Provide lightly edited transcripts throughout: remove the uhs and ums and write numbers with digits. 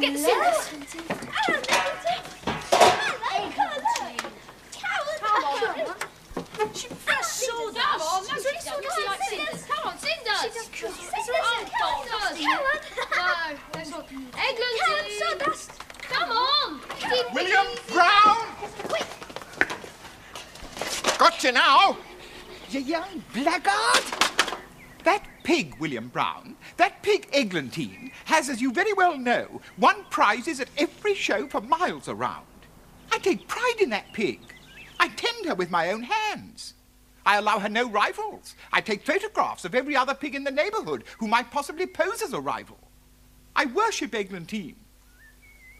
get the cinders. Hello, Come on. She prefers sawdust. Come on, that's really sawdust. Like cinders. Come on, cinders. No, that's not. Eglantine. Sawdust. Come on. William Brown! Wait. Gotcha now! You young blackguard! That pig, William Brown, that pig Eglantine, has, as you very well know, won prizes at every show for miles around. I take pride in that pig. I tend her with my own hands. I allow her no rivals. I take photographs of every other pig in the neighborhood who might possibly pose as a rival. I worship Eglantine.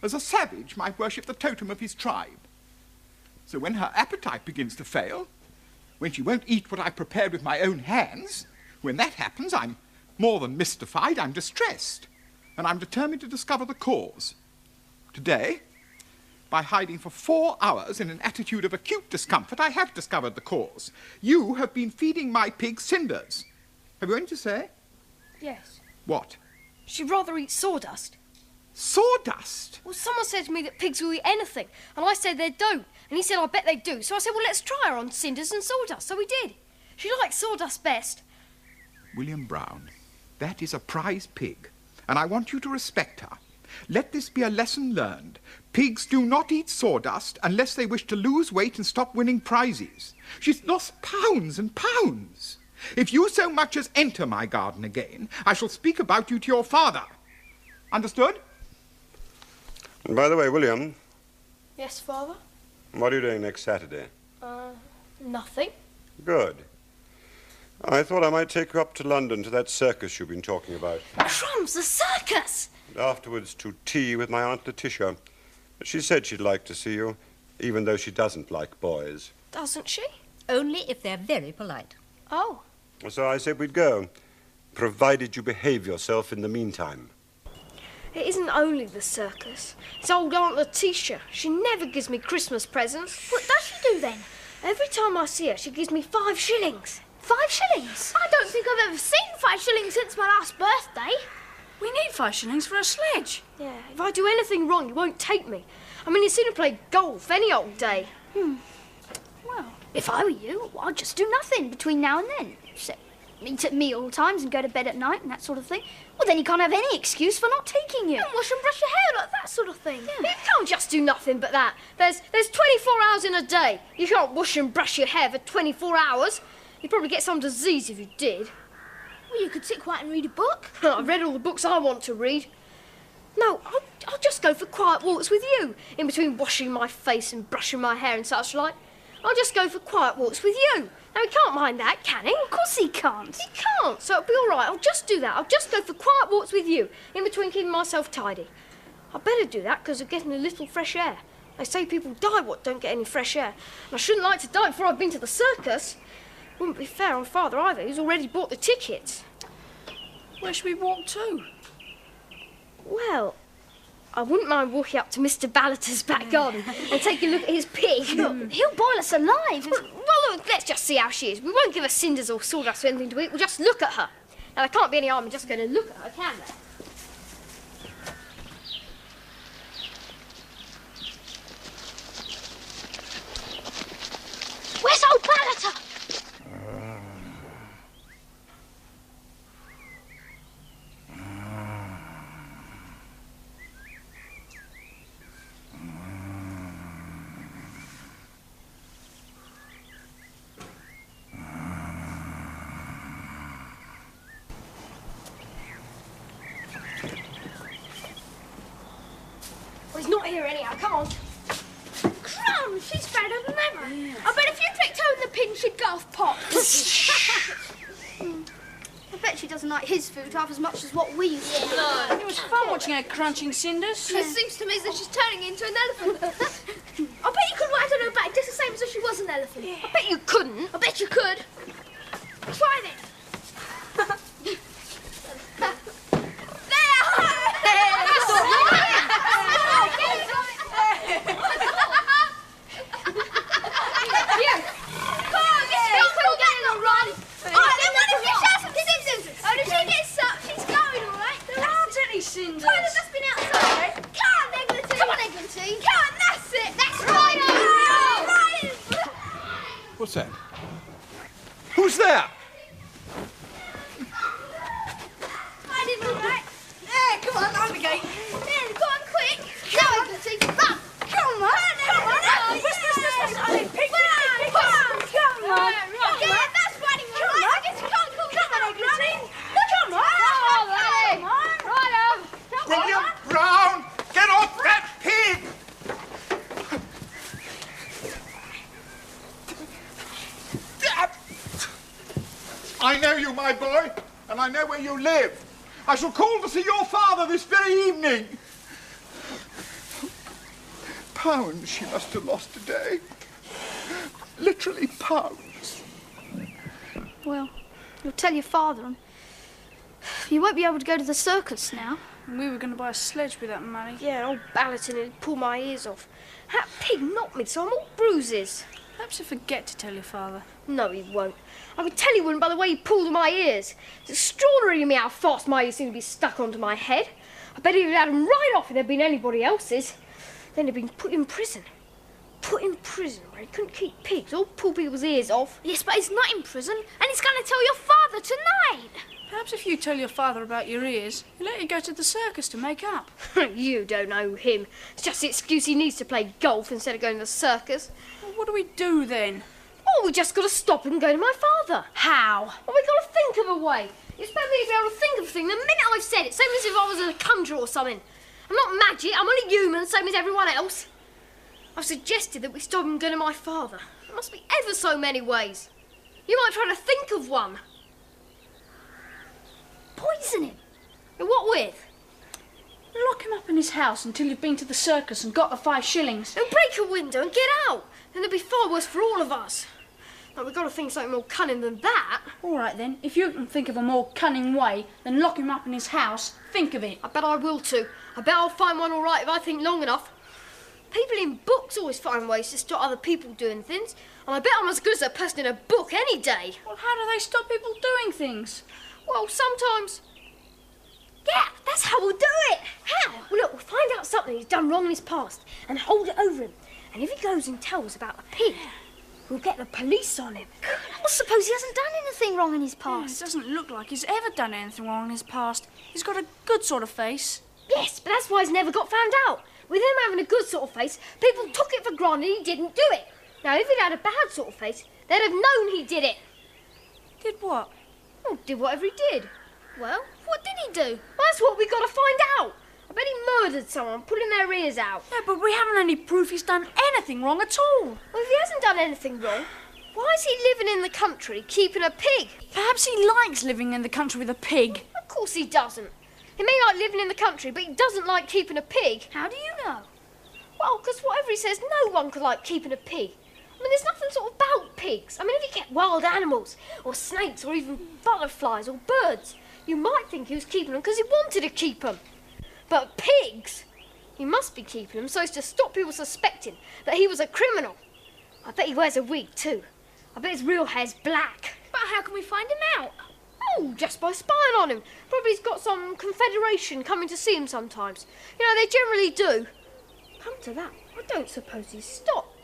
As a savage might worship the totem of his tribe. So when her appetite begins to fail, when she won't eat what I've prepared with my own hands, when that happens, I'm more than mystified, I'm distressed. And I'm determined to discover the cause. Today, by hiding for 4 hours in an attitude of acute discomfort, I have discovered the cause. You have been feeding my pig cinders. Have you anything to say? Yes. What? She'd rather eat sawdust. Sawdust? Well, someone said to me that pigs will eat anything, and I said they don't. And he said, I bet they do. So I said, well, let's try her on cinders and sawdust. So we did. She likes sawdust best. William Brown, that is a prize pig, and I want you to respect her. Let this be a lesson learned. Pigs do not eat sawdust unless they wish to lose weight and stop winning prizes. She's lost pounds and pounds. If you so much as enter my garden again, I shall speak about you to your father. Understood? And by the way, William. Yes, Father? What are you doing next Saturday? Nothing. Good. I thought I might take you up to London to that circus you've been talking about. Crumbs, the circus! And afterwards to tea with my Aunt Letitia. She said she'd like to see you, even though she doesn't like boys. Doesn't she? Only if they're very polite. Oh. So I said we'd go, provided you behave yourself in the meantime. It isn't only the circus. It's old Aunt Letitia. She never gives me Christmas presents. What does she do then? Every time I see her, she gives me 5 shillings. 5 shillings? I don't think I've ever seen 5 shillings since my last birthday. We need 5 shillings for a sledge. Yeah, if I do anything wrong, you won't take me. I mean, you'd sooner play golf any old day. Well, if I were you, I'd just do nothing between now and then. Except eat at meal times and go to bed at night and that sort of thing. Well, then you can't have any excuse for not taking you. And wash and brush your hair, like that sort of thing. You can't just do nothing but that. There's 24 hours in a day. You can't wash and brush your hair for 24 hours. You'd probably get some disease if you did. Well, you could sit quiet and read a book. I've read all the books I want to read. No, I'll just go for quiet walks with you, in between washing my face and brushing my hair and such like. I'll just go for quiet walks with you. Now, he can't mind that, can he? Of course he can't. He can't, so it'll be all right. I'll just do that. I'll just go for quiet walks with you, in between keeping myself tidy. I'd better do that because of getting a little fresh air. They say people die what don't get any fresh air. And I shouldn't like to die before I've been to the circus. Wouldn't be fair on Father either. He's already bought the tickets. Where should we walk to? Well, I wouldn't mind walking up to Mr. Ballater's back garden and take a look at his pig. He'll boil us alive. Well, look, let's just see how she is. We won't give her cinders or sawdust or anything to eat. We'll just look at her. Now, there can't be any harm in just going to look at her, can there? Where's old Ballater? Well, he's not here anyhow. Come on. Crumbs, she's better than ever. I bet if you pricked her in the pin, she'd go off pop. I bet she doesn't like his food half as much as what we used to. No. It was fun watching her crunching cinders. It seems to me as if she's turning into an elephant. I bet you could ride on her back just the same as if she was an elephant. I bet you couldn't. I bet you could. Try then. Cinders. Just been outside. Come Who's there? I didn't know that. Yeah, come on, navigate. Yeah, go on, quick. Now I can see. Run. Come on. Come on. Come on. Yeah, that's running all right. I guess you can't call that running. Come on. Come on. William Brown, get off that pig! I know you, my boy, and I know where you live. I shall call to see your father this very evening. Pounds she must have lost today. Literally pounds. Well, you'll tell your father, and you won't be able to go to the circus now. We were going to buy a sledge with that money. Yeah, old Ballotin and pull my ears off. That pig knocked me, so I'm all bruises. Perhaps he'll forget to tell your father. No, he won't. I could tell he wouldn't by the way he pulled my ears. It's extraordinary to me how fast my ears seem to be stuck onto my head. I bet he'd have had them right off if they'd been anybody else's. Then he'd been put in prison. Put in prison where he couldn't keep pigs or pull people's ears off. Yes, but he's not in prison, and he's going to tell your father tonight. Perhaps if you tell your father about your ears, he'll let you go to the circus to make up. You don't know him. It's just the excuse he needs to play golf instead of going to the circus. Well, what do we do then? Oh, we just got to stop and go to my father. How? Well, we got to think of a way. You expect me to be able to think of a thing the minute I've said it, same as if I was a conjurer or something. I'm not magic, I'm only human, same as everyone else. I've suggested that we stop and go to my father. There must be ever so many ways. You might try to think of one. Poison him. And what with? Lock him up in his house until you've been to the circus and got the 5 shillings. And break a window and get out. Then it'd be far worse for all of us. But we've got to think of something more cunning than that. All right, then. If you can think of a more cunning way than lock him up in his house, think of it. I bet I will too. I bet I'll find one all right if I think long enough. People in books always find ways to stop other people doing things. And I bet I'm as good as a person in a book any day. Well, how do they stop people doing things? Well, sometimes. Yeah, that's how we'll do it. How? Well, look, we'll find out something he's done wrong in his past and hold it over him. And if he goes and tells about a pig, we'll get the police on him. Well, suppose he hasn't done anything wrong in his It past. doesn't look like he's ever done anything wrong in his past. He's got a good sort of face. Yes, but that's why he's never got found out. With him having a good sort of face, people took it for granted he didn't do it. Now, if he'd had a bad sort of face, they'd have known he did it. Did what? Well, did whatever he did. Well, what did he do? Well, that's what we got to find out. I bet he murdered someone, pulling their ears out. Yeah, but we haven't any proof he's done anything wrong at all. Well, if he hasn't done anything wrong, why is he living in the country keeping a pig? Perhaps he likes living in the country with a pig. Of course he doesn't. He may like living in the country, but he doesn't like keeping a pig. How do you know? Well, because whatever he says, no one could like keeping a pig. I mean, there's nothing sort of about pigs. I mean, if you get wild animals, or snakes, or even butterflies, or birds, you might think he was keeping them because he wanted to keep them. But pigs, he must be keeping them so as to stop people suspecting that he was a criminal. I bet he wears a wig too. I bet his real hair's black. But how can we find him out? Oh, just by spying on him. Probably he's got some confederation coming to see him sometimes. You know, they generally do. Come to that, I don't suppose he's stopped.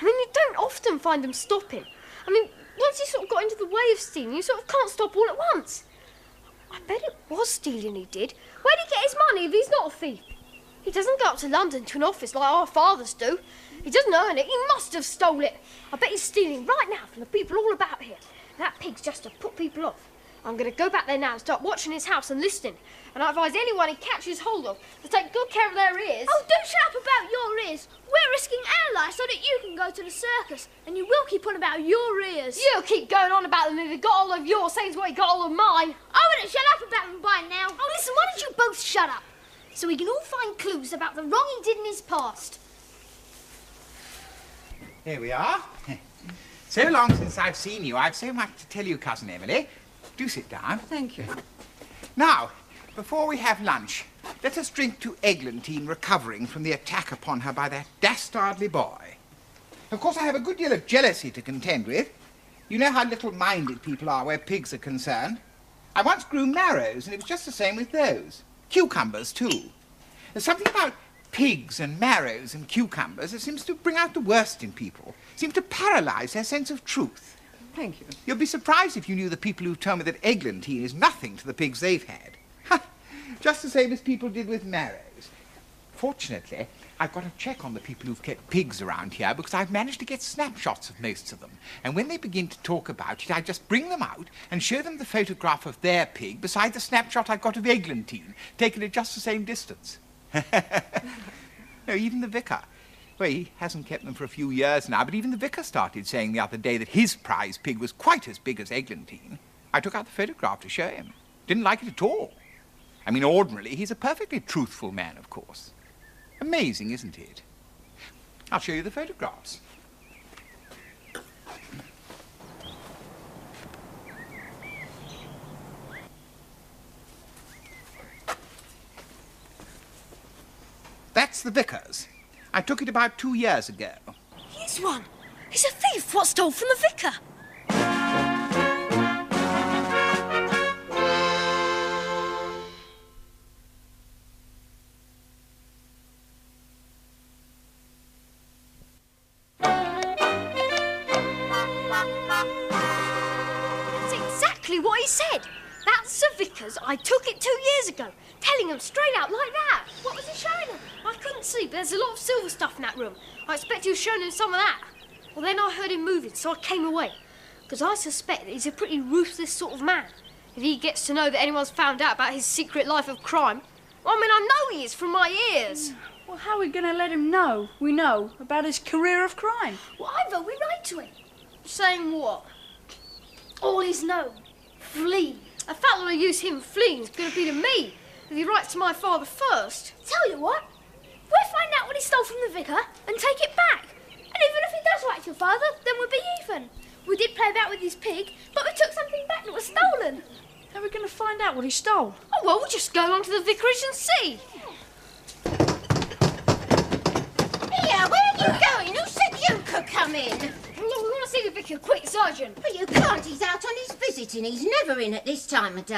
I mean, you don't often find them stopping. I mean, once you sort of got into the way of stealing, you sort of can't stop all at once. I bet it was stealing he did. Where'd he get his money if he's not a thief? He doesn't go up to London to an office like our fathers do. He doesn't earn it. He must have stole it. I bet he's stealing right now from the people all about here. That pig's just to put people off. I'm going to go back there now and start watching his house and listening. And I advise anyone he catches hold of to take good care of their ears. Oh, do shut up about your ears. We're risking our lives so that you can go to the circus. And you will keep on about your ears. You'll keep going on about them if he got all of yours, same as what he got all of mine. I wouldn't shut up about them by now. Oh, listen, why don't you both shut up? So we can all find clues about the wrong he did in his past. Here we are. So long since I've seen you. I've so much to tell you, Cousin Emily. Do sit down. Thank you. Now, before we have lunch, let us drink to Eglantine recovering from the attack upon her by that dastardly boy. Of course, I have a good deal of jealousy to contend with. You know how little-minded people are where pigs are concerned. I once grew marrows, and it was just the same with those. Cucumbers, too. There's something about pigs and marrows and cucumbers that seems to bring out the worst in people, seems to paralyse their sense of truth. Thank you. You'll be surprised if you knew the people who tell me that eglantine is nothing to the pigs they've had. Ha! Just the same as people did with marrows. Fortunately, I've got a check on the people who've kept pigs around here because I've managed to get snapshots of most of them. And when they begin to talk about it, I just bring them out and show them the photograph of their pig beside the snapshot I've got of eglantine, taken at just the same distance. No, even the vicar. Well, he hasn't kept them for a few years now, but even the vicar started saying the other day that his prize pig was quite as big as eglantine. I took out the photograph to show him. Didn't like it at all. I mean, ordinarily, he's a perfectly truthful man, of course. Amazing, isn't it? I'll show you the photographs. That's the vicar's. I took it about 2 years ago. Here's one. He's a thief. What stole from the vicar? That's exactly what he said. That's the vicar's. I took it 2 years ago. Telling him straight out like that. What was he showing him? I couldn't see, but there's a lot of silver stuff in that room. I expect he was showing him some of that. Well, then I heard him moving, so I came away. Because I suspect that he's a pretty ruthless sort of man. If he gets to know that anyone's found out about his secret life of crime, well, I mean, I know he is from my ears. Well, how are we going to let him know we know about his career of crime? Well, I vote we write to him. Saying what? All is known. Flee. A fellow who used him fleeing is going to be to me. If he writes to my father first. Tell you what, we'll find out what he stole from the vicar and take it back. And even if he does write to your father, then we'll be even. We did play about with his pig, but we took something back that was stolen. How are we going to find out what he stole? Oh, well, we'll just go along to the vicarage and see. Here, where are you going? Who said you could come in? We want to see the vicar quick, Sergeant. Well, you can't. He's out on his visiting. He's never in at this time of day.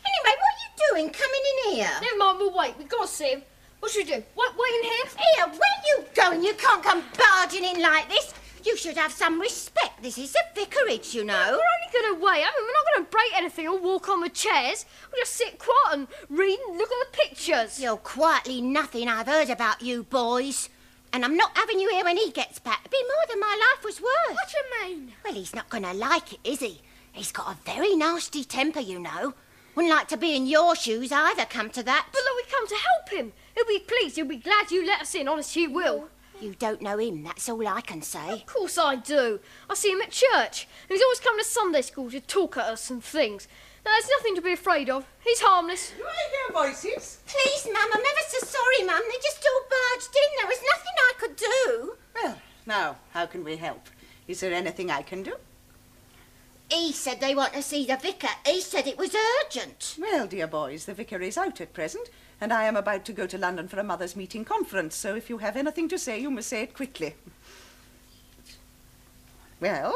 Anyway, what are you doing coming in here? Never mind, we'll wait. We've got to see him. What should we do? Wait in here? Here, where you going? You can't come barging in like this. You should have some respect. This is the vicarage, you know. We're only going to wait. I mean, we're not going to break anything or walk on the chairs. We'll just sit quiet and read and look at the pictures. You're quietly nothing I've heard about you boys. And I'm not having you here when he gets back. It'd be more than my life was worth. What do you mean? Well, he's not going to like it, is he? He's got a very nasty temper, you know. Wouldn't like to be in your shoes either, come to that. But look, we come to help him. He'll be pleased. He'll be glad you let us in. Honest, he will. You don't know him, that's all I can say. Of course I do. I see him at church. And he's always come to Sunday school to talk at us and things. Now, there's nothing to be afraid of. He's harmless. Do I hear voices? Please, Mum, I'm ever so sorry, Mum. They just all barged in. There was nothing I could do. Well, now, how can we help? Is there anything I can do? He said they want to see the vicar. He said it was urgent. Well, dear boys, the vicar is out at present, and I am about to go to London for a mothers' meeting conference, so if you have anything to say, you must say it quickly. Well,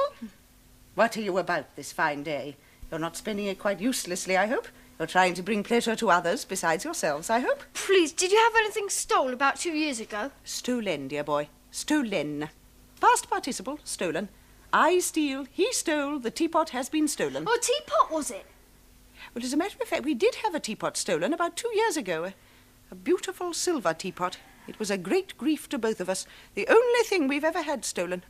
what are you about this fine day? You're not spending it quite uselessly, I hope. You're trying to bring pleasure to others besides yourselves, I hope. Please, did you have anything stolen about 2 years ago? Stolen, dear boy. Stolen. Past participle, stolen. I steal, he stole, the teapot has been stolen. Oh, a teapot, was it? Well, as a matter of fact, we did have a teapot stolen about 2 years ago. A beautiful silver teapot. It was a great grief to both of us. The only thing we've ever had stolen.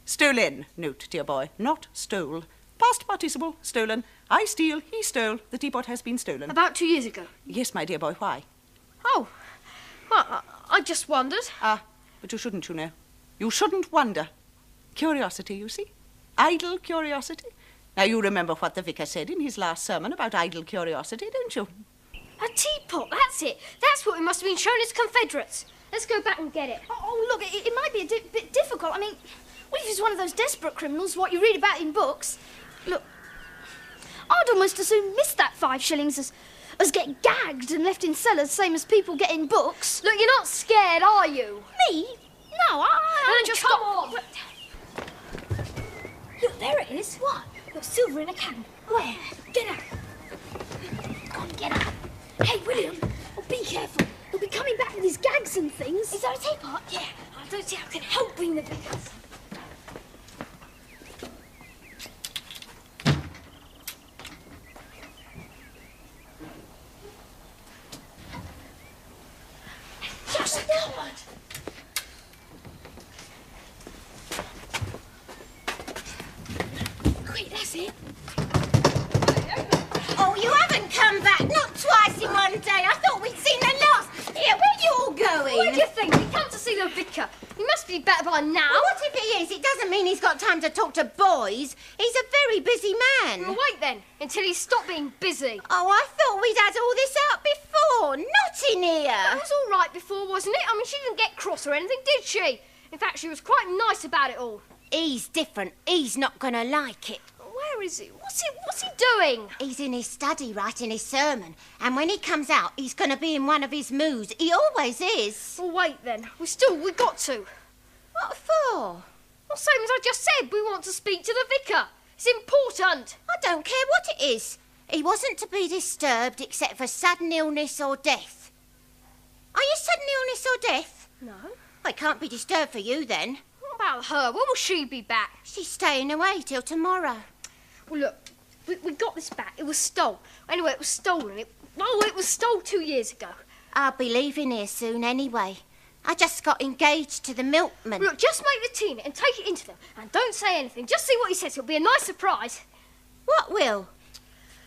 Stolen, note, dear boy, not stole. Past participle, stolen. I steal, he stole, the teapot has been stolen. About 2 years ago? Yes, my dear boy, why? Oh, well, I just wondered. Ah, but you shouldn't, you know. You shouldn't wonder. Curiosity, you see? Idle curiosity. Now, you remember what the vicar said in his last sermon about idle curiosity, don't you? A teapot, that's it. That's what we must have been shown as Confederates. Let's go back and get it. Oh look, it might be a bit difficult. I mean, what if he's one of those desperate criminals, what you read about in books? Look, I'd almost as soon miss that 5 shillings as get gagged and left in cellars, same as people get in books. Look, you're not scared, are you? Me? No, I Then just come on. Look, there it is. What? Got silver in a can. Where? Get out. Go on, get up. Hey, William, be careful. He'll be coming back with his gags and things. Is there a teapot? Yeah, I don't see how I can help bring the vicar. Oh, you haven't come back. Not twice in one day. I thought we'd seen the last. Here, where you all going? What do you think? We come to see the vicar. He must be better by now. Well, what if he is? It doesn't mean he's got time to talk to boys. He's a very busy man. Well, wait then, until he stopped being busy. Oh, I thought we'd had all this out before. Not in here. It was all right before, wasn't it? I mean, she didn't get cross or anything, did she? In fact, she was quite nice about it all. He's different. He's not going to like it. Where is he? What's he doing? He's in his study writing his sermon. And when he comes out, he's going to be in one of his moods. He always is. Well, wait then. We got to. What for? Well, same as I just said. We want to speak to the vicar. It's important. I don't care what it is. He wasn't to be disturbed except for sudden illness or death. Are you sudden illness or death? No. I can't be disturbed for you then. What about her? When will she be back? She's staying away till tomorrow. Well, look, we got this back. It was stolen. Anyway, it was stolen. It was stole 2 years ago. I'll be leaving here soon anyway. I just got engaged to the milkman. Look, just make the tea in it and take it into them. And don't say anything. Just see what he says. It'll be a nice surprise. What will?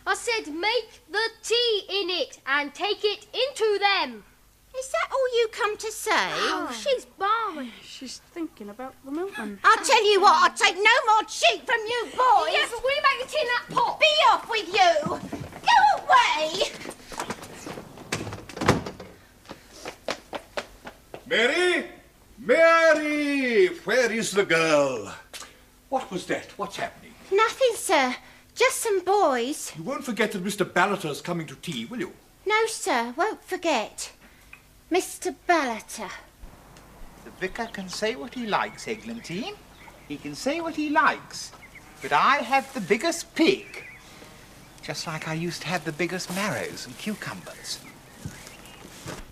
I said make the tea in it and take it into them. Is that all you come to say? Oh, she's balmy. She's thinking about the milkman. I'll tell you what, I'll take no more cheek from you boys. Yeah, but will you make the tea in that pot? Be off with you. Go away. Mary? Mary! Where is the girl? What was that? What's happening? Nothing, sir. Just some boys. You won't forget that Mr. Ballater's coming to tea, will you? No, sir, won't forget. Mr. Ballater. The vicar can say what he likes, Eglantine. He can say what he likes. But I have the biggest pig. Just like I used to have the biggest marrows and cucumbers.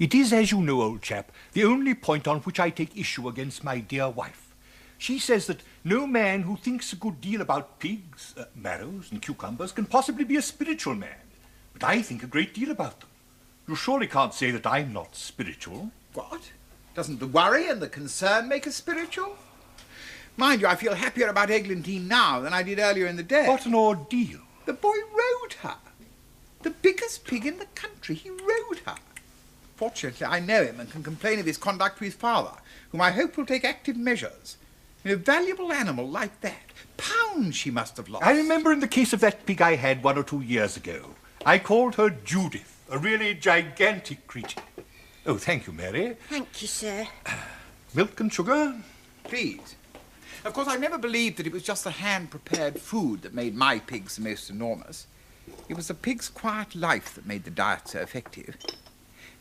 It is, as you know, old chap, the only point on which I take issue against my dear wife. She says that no man who thinks a good deal about pigs, marrows and cucumbers can possibly be a spiritual man. But I think a great deal about them. You surely can't say that I'm not spiritual. What? Doesn't the worry and the concern make us spiritual? Mind you, I feel happier about Eglantine now than I did earlier in the day. What an ordeal. The boy rode her. The biggest pig in the country. He rode her. Fortunately, I know him and can complain of his conduct to his father, whom I hope will take active measures. A valuable animal like that. Pounds she must have lost. I remember in the case of that pig I had 1 or 2 years ago. I called her Judith, a really gigantic creature. Oh, thank you, Mary. Thank you, sir. Milk and sugar? Please. Of course, I never believed that it was just the hand-prepared food that made my pigs the most enormous. It was the pig's quiet life that made the diet so effective.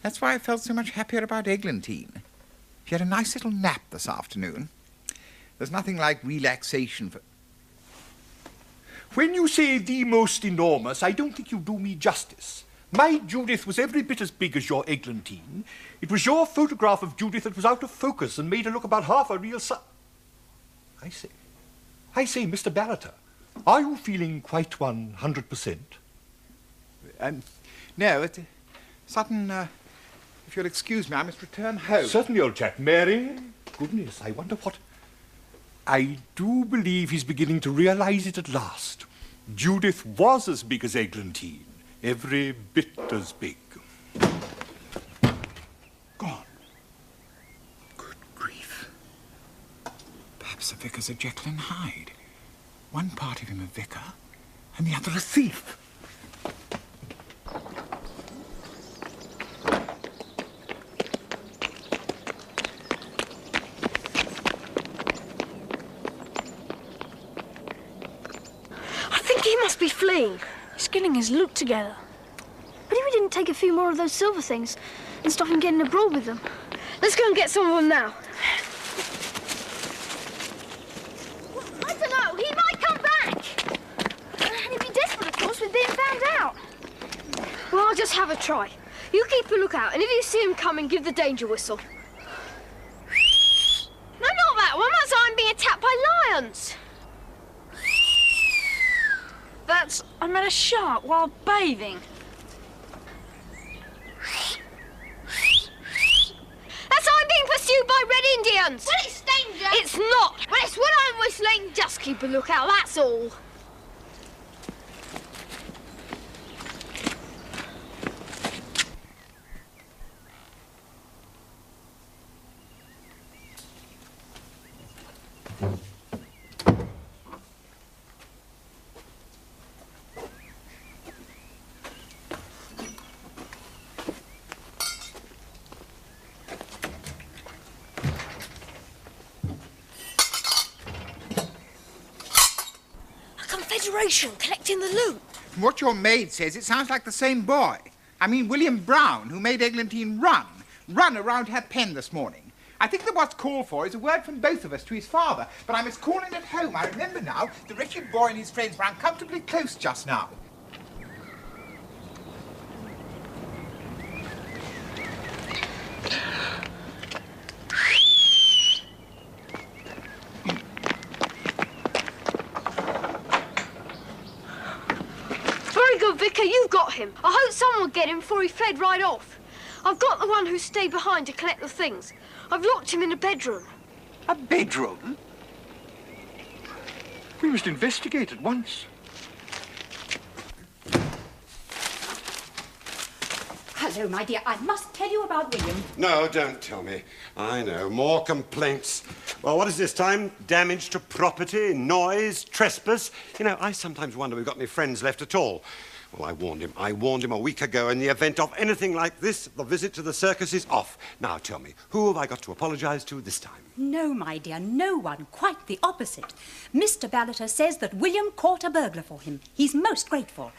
That's why I felt so much happier about Eglantine. She had a nice little nap this afternoon. There's nothing like relaxation for... When you say the most enormous, I don't think you do me justice. My Judith was every bit as big as your Eglantine. It was your photograph of Judith that was out of focus and made her look about half a real I say, Mr. Ballater, are you feeling quite 100%? No, Sutton, if you'll excuse me, I must return home. Certainly, old chap. Mary? Goodness, I wonder what... I do believe he's beginning to realize it at last. Judith was as big as Eglantine. Every bit as big. Gone. Good grief. Perhaps the vicar's a Jekyll and Hyde. One part of him a vicar, and the other a thief. He must be fleeing. He's getting his look together. But if we didn't take a few more of those silver things and stop him getting abroad with them. Let's go and get some of them now. I don't know. He might come back. And he'd be desperate, of course, with being found out. Well, I'll just have a try. You keep a lookout, and if you see him coming, give the danger whistle. No, not that one. That's I'm being attacked by lions. I met a shark while bathing. That's I'm being pursued by Red Indians. Well, it's danger. It's not. Well, it's when I'm whistling. Just keep a lookout, that's all. exaggeration, collecting the loot. From what your maid says, it sounds like the same boy. I mean, William Brown, who made Eglantine run around her pen this morning. I think that what's called for is a word from both of us to his father, but I must call in at home. I remember now, the wretched boy and his friends were uncomfortably close just now. Very good, Vicar, you've got him. I hope someone would get him before he fled right off. I've got the one who stayed behind to collect the things. I've locked him in a bedroom. A bedroom? We must investigate at once. Hello, my dear. I must tell you about William. No, don't tell me. I know. More complaints. Well, what is this time? Damage to property, noise, trespass. You know, I sometimes wonder we've got any friends left at all. Well, I warned him a week ago. In the event of anything like this, the visit to the circus is off. Now, tell me, who have I got to apologise to this time? No, my dear, no one. Quite the opposite. Mr. Ballater says that William caught a burglar for him. He's most grateful.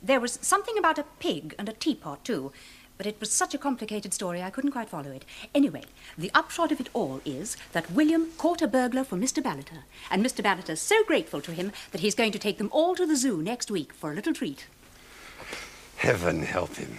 There was something about a pig and a teapot, too. But it was such a complicated story, I couldn't quite follow it. Anyway, the upshot of it all is that William caught a burglar for Mr. Ballater. And Mr. Ballater's so grateful to him that he's going to take them all to the zoo next week for a little treat. Heaven help him.